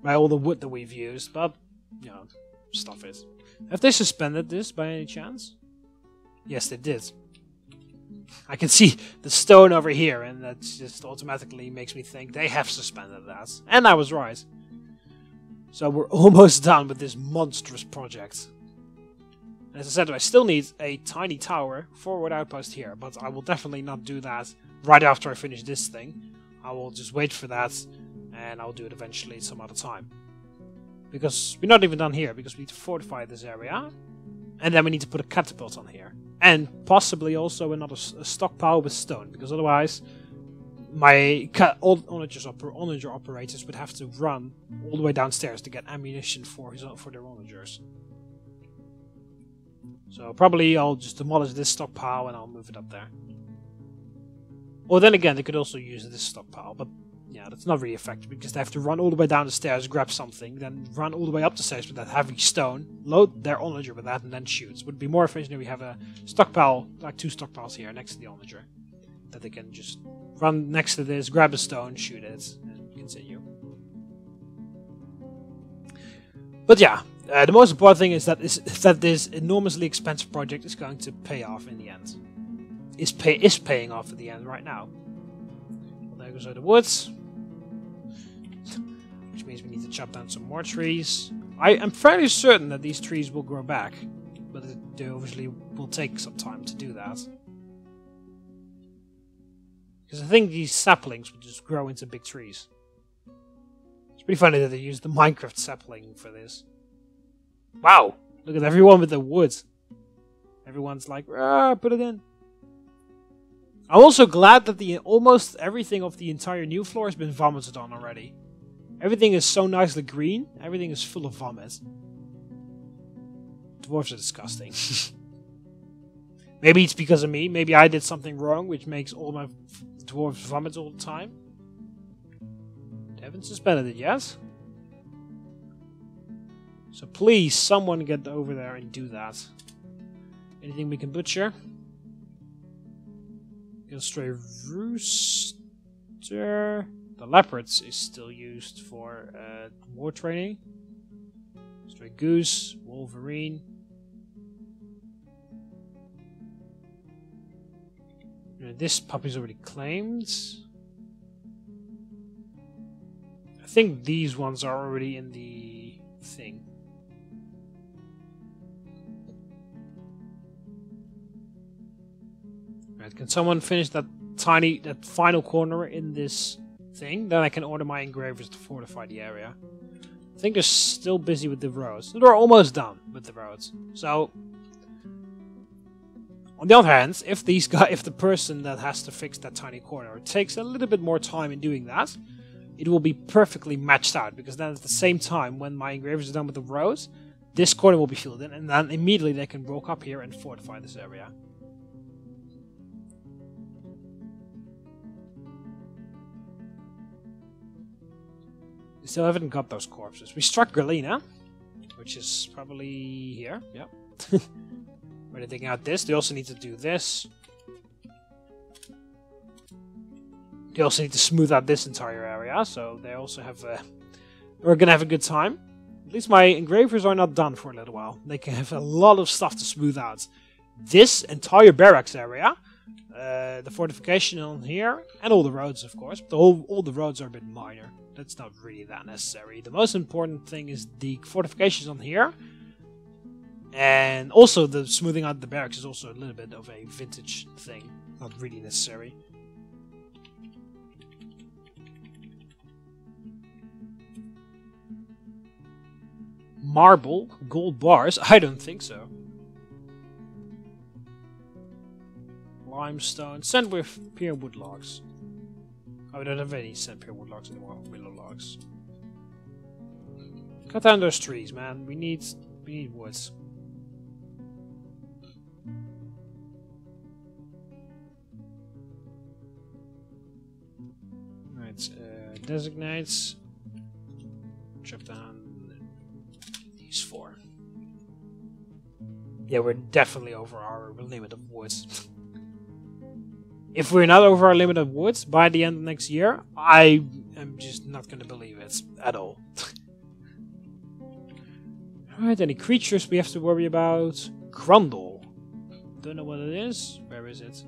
by all the wood that we've used, but, you know, stuff it. Have they suspended this by any chance? Yes, they did. I can see the stone over here, and that just automatically makes me think they have suspended that. And I was right. So we're almost done with this monstrous project. And as I said, I still need a tiny tower forward outpost here, but I will definitely not do that right after I finish this thing. I will just wait for that, and I'll do it eventually some other time. Because we're not even done here, because we need to fortify this area. And then we need to put a catapult on here. And possibly also another stockpile with stone, because otherwise my onager operators would have to run all the way downstairs to get ammunition for their onagers. So probably I'll just demolish this stockpile and I'll move it up there. Or then again, they could also use this stockpile, but yeah, that's not really effective because they have to run all the way down the stairs, grab something, then run all the way up the stairs with that heavy stone, load their onager with that, and then shoot. It would be more efficient if we have a stockpile, like 2 stockpiles here next to the onager, that they can just run next to this, grab a stone, shoot it, and continue. But yeah, the most important thing is that this enormously expensive project is going to pay off in the end. Is paying off at the end right now. Well, there goes all the woods. Which means we need to chop down some more trees. I am fairly certain that these trees will grow back. But they obviously will take some time to do that. Because I think these saplings will just grow into big trees. It's pretty funny that they use the Minecraft sapling for this. Wow! Look at everyone with the wood. Everyone's like, put it in. I'm also glad that almost everything of the entire new floor has been vomited on already. Everything is so nicely green. Everything is full of vomit. Dwarves are disgusting. Maybe it's because of me. Maybe I did something wrong, which makes all my dwarves vomit all the time. They haven't suspended it yet. So please, someone get over there and do that. Anything we can butcher? Stray rooster. The leopards is still used for war training. Stray goose, wolverine. This puppy's already claimed. I think these ones are already in the thing. Right, can someone finish that final corner in this thing? Then I can order my engravers to fortify the area. I think they're still busy with the roads. They're almost done with the roads. So, on the other hand, if the person that has to fix that tiny corner takes a little bit more time in doing that, it will be perfectly matched out. Because then at the same time, when my engravers are done with the roads, this corner will be filled in, and then immediately they can walk up here and fortify this area. We still haven't got those corpses. We struck Galena, which is probably here. Yep. We're taking out this. They also need to do this. They also need to smooth out this entire area, so they also have we're gonna have a good time. At least my engravers are not done for a little while. They can have a lot of stuff to smooth out. This entire barracks area, the fortification on here, and all the roads, of course. But all the roads are a bit minor. That's not really that necessary. The most important thing is the fortifications on here. And also the smoothing out the barracks is also a little bit of a vintage thing. Not really necessary. Marble? Gold bars? I don't think so. Limestone. Sand with pure wood logs. Oh, we don't have any sand pure wood logs anymore. Willow logs. Cut down those trees, man. We need woods. Right, designates. Chop down these 4. Yeah, we're definitely over our limit of woods. If we're not over our limit of woods by the end of next year, I am just not going to believe it at all. Alright, any creatures we have to worry about? Grundle. Don't know what it is. Where is it?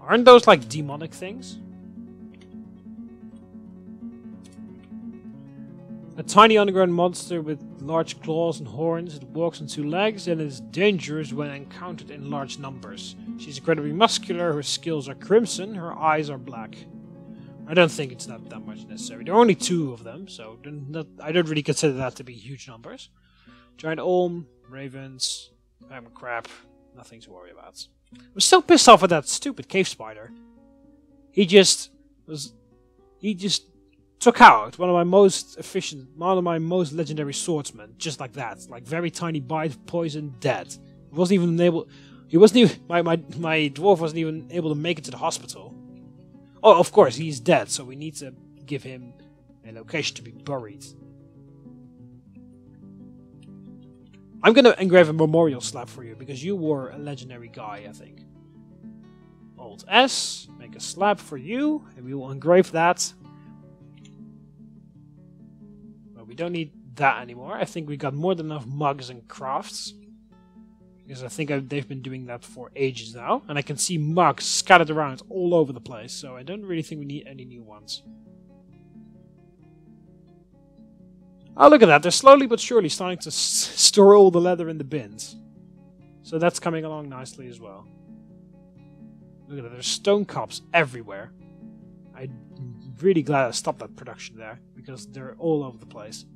Aren't those like demonic things? A tiny underground monster with large claws and horns. It walks on 2 legs and is dangerous when encountered in large numbers. She's incredibly muscular, her scales are crimson, her eyes are black. I don't think it's not that much necessary. There are only 2 of them, so I don't really consider that to be huge numbers. Giant Olm, ravens, magma crab, nothing to worry about. I'm still pissed off at that stupid cave spider. He just took out one of my most legendary swordsmen, just like that. Like very tiny bite, poison, dead. My dwarf wasn't even able to make it to the hospital. Oh, of course, he's dead, so we need to give him a location to be buried. I'm gonna engrave a memorial slab for you, because you were a legendary guy, I think. Alt S, make a slab for you, and we will engrave that. Well, we don't need that anymore. I think we got more than enough mugs and crafts. Because I think they've been doing that for ages now. And I can see mugs scattered around all over the place, so I don't really think we need any new ones. Oh, look at that. They're slowly but surely starting to store all the leather in the bins. So that's coming along nicely as well. Look at that. There's stone cups everywhere. I'm really glad I stopped that production there, because they're all over the place.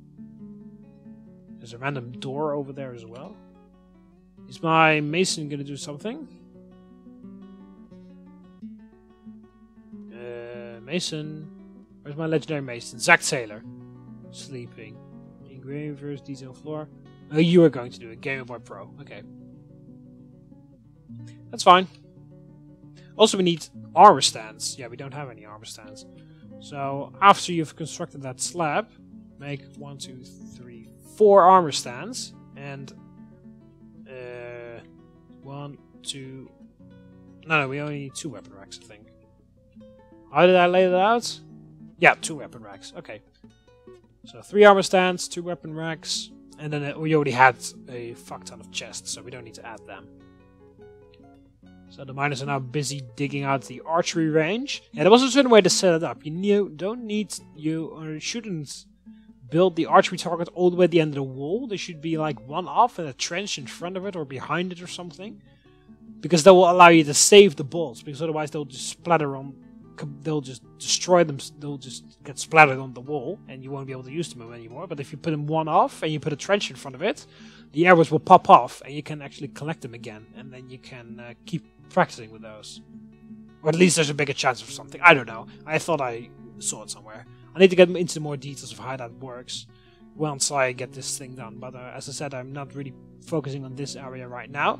There's a random door over there as well. Is my mason going to do something? Mason. Where's my legendary mason? Zack Taylor. Sleeping. Engravers, detail floor. Oh, you are going to do it. Game Boy Pro. Okay. That's fine. Also, we need armor stands. Yeah, we don't have any armor stands. So, after you've constructed that slab, make 1, 2, 3, 4 armor stands. And 1, 2... No, we only need 2 weapon racks, I think. How did I lay that out? Yeah, 2 weapon racks. Okay. So 3 armor stands, 2 weapon racks, and then we already had a fuck ton of chests, so we don't need to add them. So the miners are now busy digging out the archery range. Yeah, there was a certain way to set it up. You shouldn't build the archery target all the way at the end of the wall. There should be like one off and a trench in front of it or behind it or something. Because that will allow you to save the bolts, because otherwise they'll just splatter on... They'll just destroy them, they'll just get splattered on the wall, and you won't be able to use them anymore. But if you put them one off, and you put a trench in front of it, the arrows will pop off, and you can actually collect them again, and then you can keep practicing with those. Or at least there's a bigger chance of something, I don't know. I thought I saw it somewhere. I need to get into more details of how that works once I get this thing done, but as I said, I'm not really focusing on this area right now.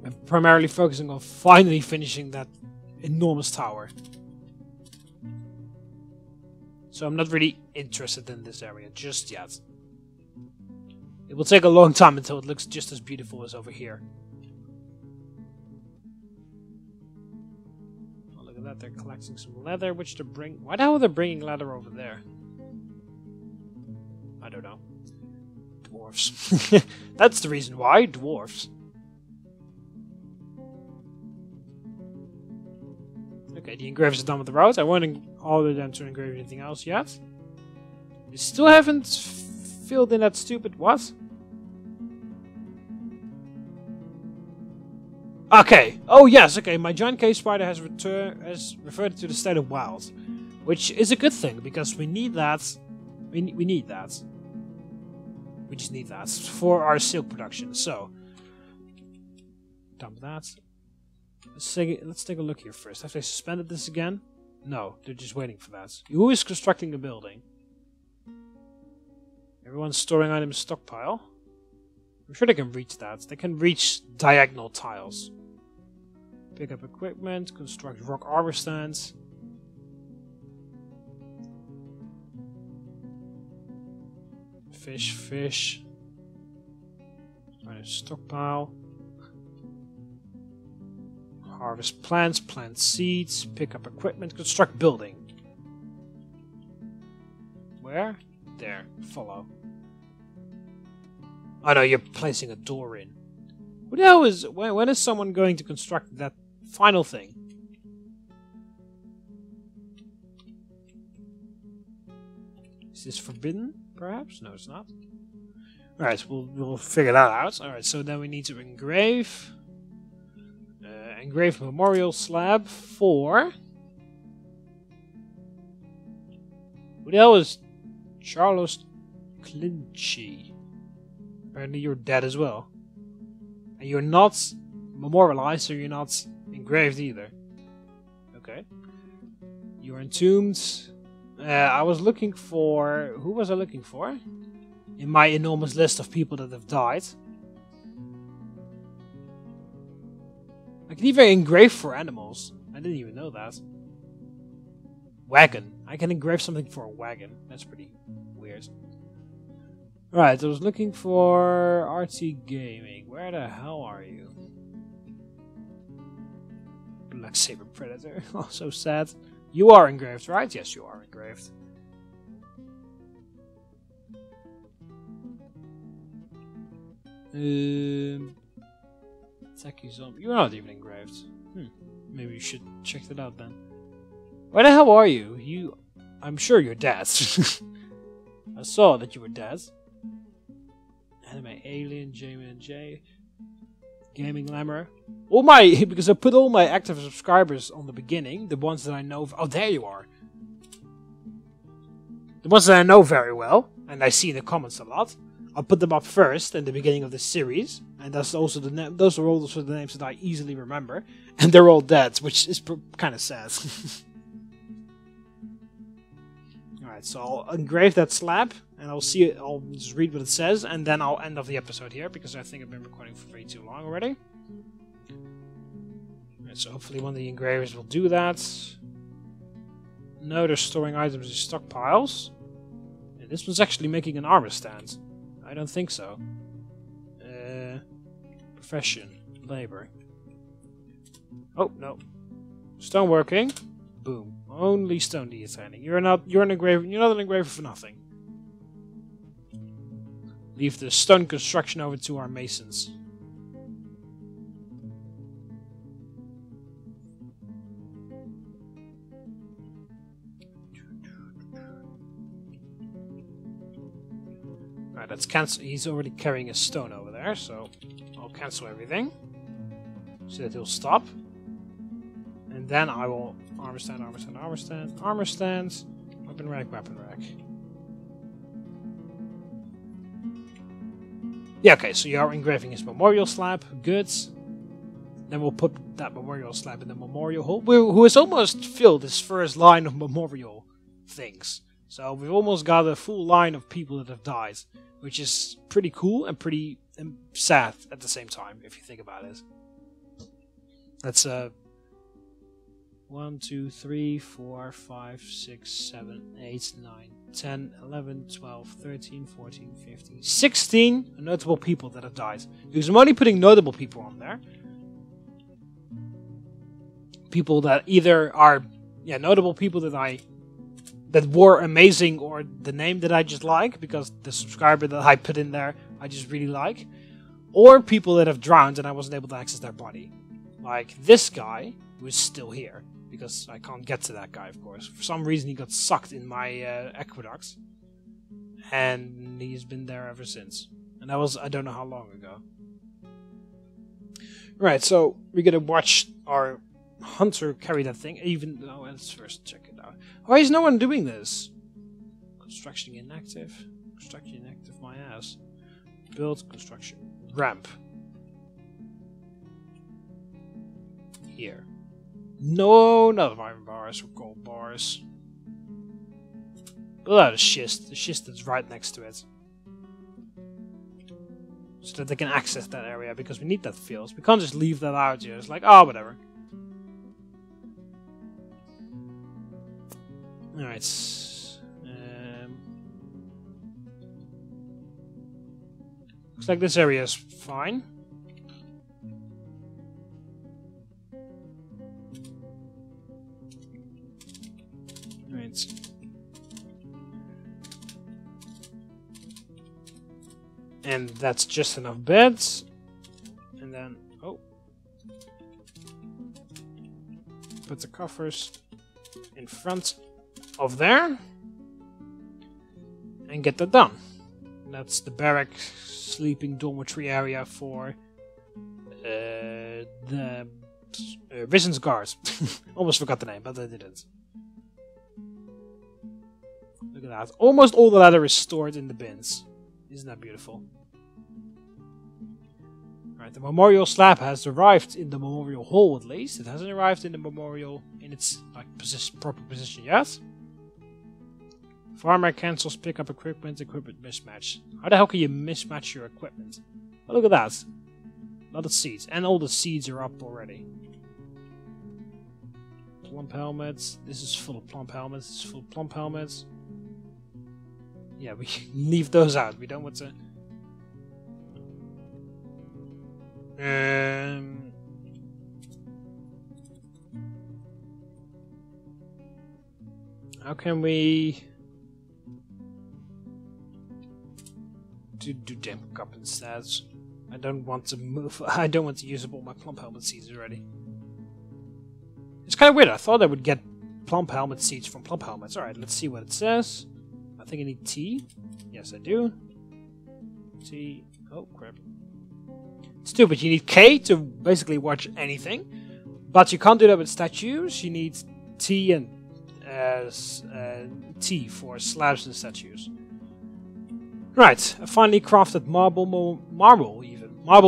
I'm primarily focusing on finally finishing that enormous tower. So I'm not really interested in this area just yet. It will take a long time until it looks just as beautiful as over here. Oh, look at that, they're collecting some leather, which they're bringing... Why the hell are they bringing leather over there? I don't know. Dwarves. That's the reason why, dwarves. Okay, the engravers are done with the roads. I won't order them to engrave anything else yet. You still haven't filled in that stupid what? Okay. Oh yes. Okay. My giant cave spider has referred to the state of wild, which is a good thing because we need that. We need that. We just need that for our silk production. So, dump that. Let's take a look here first. Have they suspended this again? No, they're just waiting for that. Who is constructing the building? Everyone's storing items stockpile. I'm sure they can reach that. They can reach diagonal tiles. Pick up equipment, construct rock armor stands. Fish. Find a stockpile. Harvest plants, plant seeds, pick up equipment, construct building. Where? There. Follow. Oh no, you're placing a door in. What the hell is... When is someone going to construct that final thing? Is this forbidden, perhaps? No, it's not. Alright, we'll figure that out. Alright, so then we need to engrave... engrave memorial slab for... Who the hell is Charles Clinchy? Apparently you're dead as well. And you're not memorialized, so you're not engraved either. Okay. You're entombed. I was looking for... Who was I looking for? In my enormous list of people that have died. I can even engrave for animals. I didn't even know that. Wagon. I can engrave something for a wagon. That's pretty weird. Right, I was looking for RT Gaming. Where the hell are you? Black Saber Predator. Oh, so sad. You are engraved, right? Yes, you are engraved. Techie Zombie. You're not even engraved. Maybe you should check that out then. Where the hell are you? I'm sure you're dead. I saw that you were dead. Anime Alien, J. Gaming Lammer. Because I put all my active subscribers on the beginning, the ones that I know. Oh, there you are. The ones that I know very well, and I see in the comments a lot. I'll put them up first in the beginning of the series, and that's also those are also the names that I easily remember, and they're all dead, which is kind of sad. Alright, so I'll engrave that slab, and I'll just read what it says, and then I'll end off the episode here, because I think I've been recording for way too long already. Alright, so hopefully one of the engravers will do that. No, they're storing items in stockpiles. And this one's actually making an armor stand. I don't think so. Profession. Labor. Oh, no. Stoneworking. Boom. Only stone detailing. You're not an engraver for nothing. Leave the stone construction over to our masons. Alright, let's cancel. He's already carrying a stone over there, so I'll cancel everything. So that he'll stop. And then I will armor stand, weapon rack. Yeah, okay, so you are engraving his memorial slab. Good. Then we'll put that memorial slab in the memorial hall, who has almost filled his first line of memorial things. So we've almost got a full line of people that have died, which is pretty cool and pretty sad at the same time, if you think about it. That's 1, 2, 3, 4, 5, 6, 7, 8, 9, 10, 11, 12, 13, 14, 15, 16 notable people that have died. Because I'm only putting notable people on there. People that either are notable people that were amazing, or the name that I just like because the subscriber that I put in there I just really like, or people that have drowned and I wasn't able to access their body, like this guy who is still here because I can't get to that guy, of course. For some reason he got sucked in my aqueducts, and he's been there ever since, and that was I don't know how long ago. Right, so we're gonna watch our hunter carry that thing. Let's first check it out. Why is no one doing this? Construction inactive. Construction inactive, my ass. Build construction. Ramp. Here. No, not iron bars or gold bars. Build out a schist. The schist that's right next to it. so that they can access that area, because we need that field. We can't just leave that out here. It's like, oh, whatever. Alright. Looks like this area is fine. Alright. And that's just enough beds. And then, oh. Put the coffers in front of there. And get that done. And that's the barrack sleeping dormitory area for the Vision's guards. Almost forgot the name, but I didn't. Look at that. Almost all the leather is stored in the bins. Isn't that beautiful? Right, the memorial slab has arrived in the memorial hall at least. It hasn't arrived in the memorial in its proper position yet. Farmer cancels pickup equipment mismatch. How the hell can you mismatch your equipment? Oh, look at that. A lot of seeds. And all the seeds are up already. Plump helmets. This is full of plump helmets. This is full of plump helmets. Yeah, we leave those out. We don't want to... How can we... do damp cup instead? I don't want to move... I don't want to use up all my plump helmet seeds already. It's kind of weird. I thought I would get plump helmet seeds from plump helmets. Alright, let's see what it says. I think I need T. Yes, I do. T. Oh, crap. Stupid. You need K to basically watch anything. But you can't do that with statues. You need T and T for slabs and statues. Right. I finally crafted marble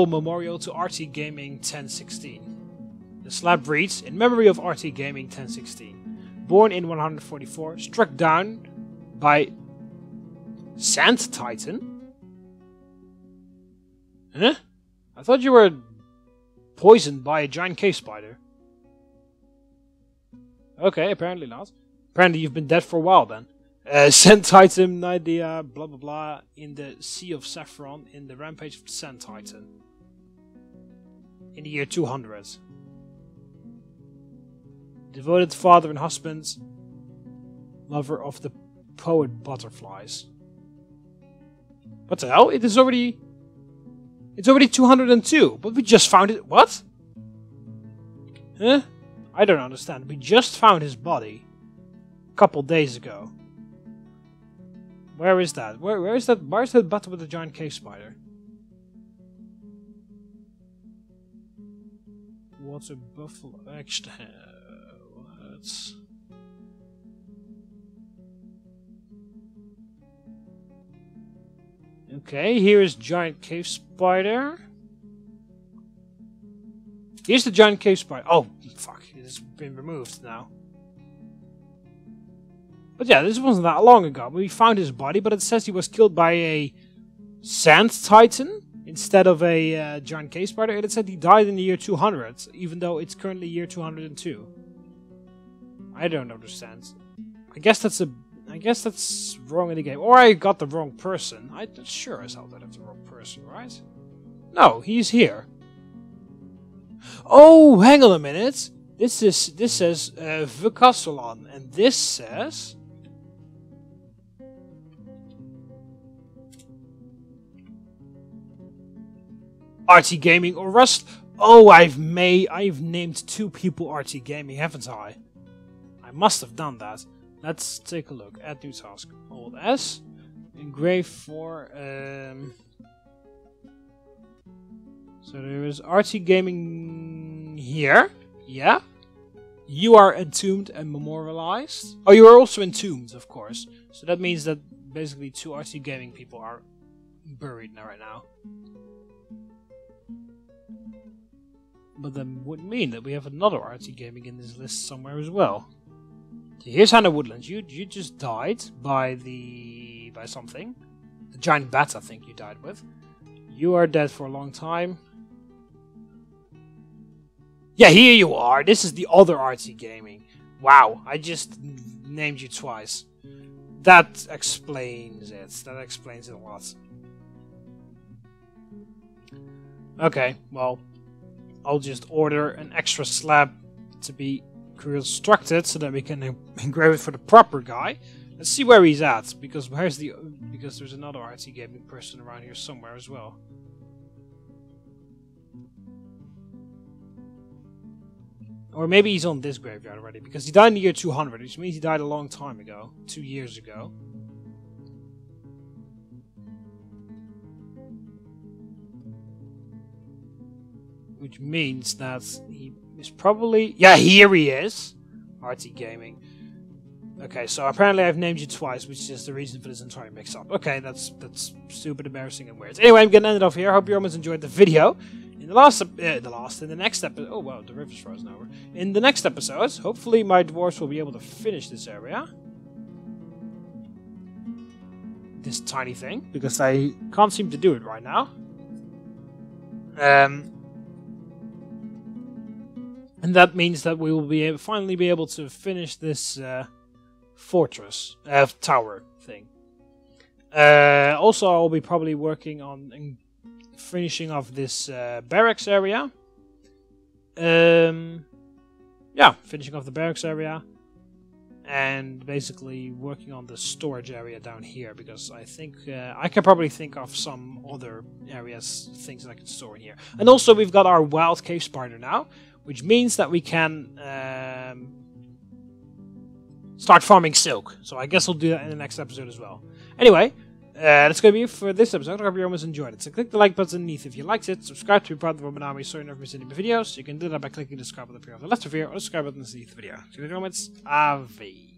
memorial to RT Gaming 1016. The slab reads, in memory of RT Gaming 1016. Born in 144. Struck down by Sand Titan? Huh? I thought you were poisoned by a giant cave spider. Okay, apparently not. Apparently you've been dead for a while then. Sand Titan idea, blah blah blah, in the Sea of Saffron, in the Rampage of the Sand Titan. In the year 200. Devoted father and husband. Lover of the poet butterflies. What the hell? It's already 202, but we just found it. What? Huh? I don't understand. We just found his body a couple days ago. Where is that? Where is that? Where's that battle with the giant cave spider? Water buffalo extra. What? Okay, here is giant cave spider. Here's the giant cave spider. Oh, fuck. It has been removed now. But yeah, this wasn't that long ago. We found his body, but it says he was killed by a sand titan instead of a giant cave spider. And it said he died in the year 200, even though it's currently year 202. I don't understand. I guess that's wrong in the game. Or I got the wrong person. I'm sure as hell that it's the wrong person, right? No, he's here. Oh, hang on a minute. This says Vukasolon, and this says RT Gaming or Rust. Oh, I've named two people RT Gaming, haven't I? I must have done that. Let's take a look. Add new task. Alt S. Engrave for so there is RT Gaming here. Yeah. You are entombed and memorialized. Oh, you are also entombed, of course. So that means that basically two RT Gaming people are buried now right now. But that would mean that we have another RT Gaming in this list somewhere as well. Here's Hannah Woodlands. You just died by something. The giant bat, I think you died with. You are dead for a long time. Yeah, here you are. This is the other artsy gaming. Wow, I just named you twice. That explains it. That explains it a lot. Okay, well, I'll just order an extra slab to be constructed so that we can engrave it for the proper guy. Let's see where he's at, because there's another artsy gaming person around here somewhere as well. Or maybe he's on this graveyard already, because he died in the year 200, which means he died a long time ago, 2 years ago. Which means that he is probably... Yeah, here he is! Artsy Gaming. Okay, so apparently I've named you twice, which is the reason for this entire mix-up. Okay, that's stupid, embarrassing, and weird. Anyway, I'm gonna end it off here. I hope you almost enjoyed the video. In the next episode... Oh, wow, the river's frozen over. In the next episode, hopefully my dwarves will be able to finish this area. This tiny thing, because I can't seem to do it right now. And that means that we will finally be able to finish this fortress, tower thing. Also, I'll be probably working on finishing off this barracks area. Yeah, finishing off the barracks area. And basically working on the storage area down here, because I think I can probably think of some other areas, things that I can store in here. And also we've got our wild cave spider now, which means that we can start farming silk. So I guess I'll do that in the next episode as well. Anyway, that's going to be it for this episode. I hope you almost enjoyed it. So click the like button underneath if you liked it. Subscribe to be part of the TheMBmulti so you never miss any of my videos. You can do that by clicking the subscribe button up here on the left of here, or the subscribe button underneath the video. See you in the comments. Avi.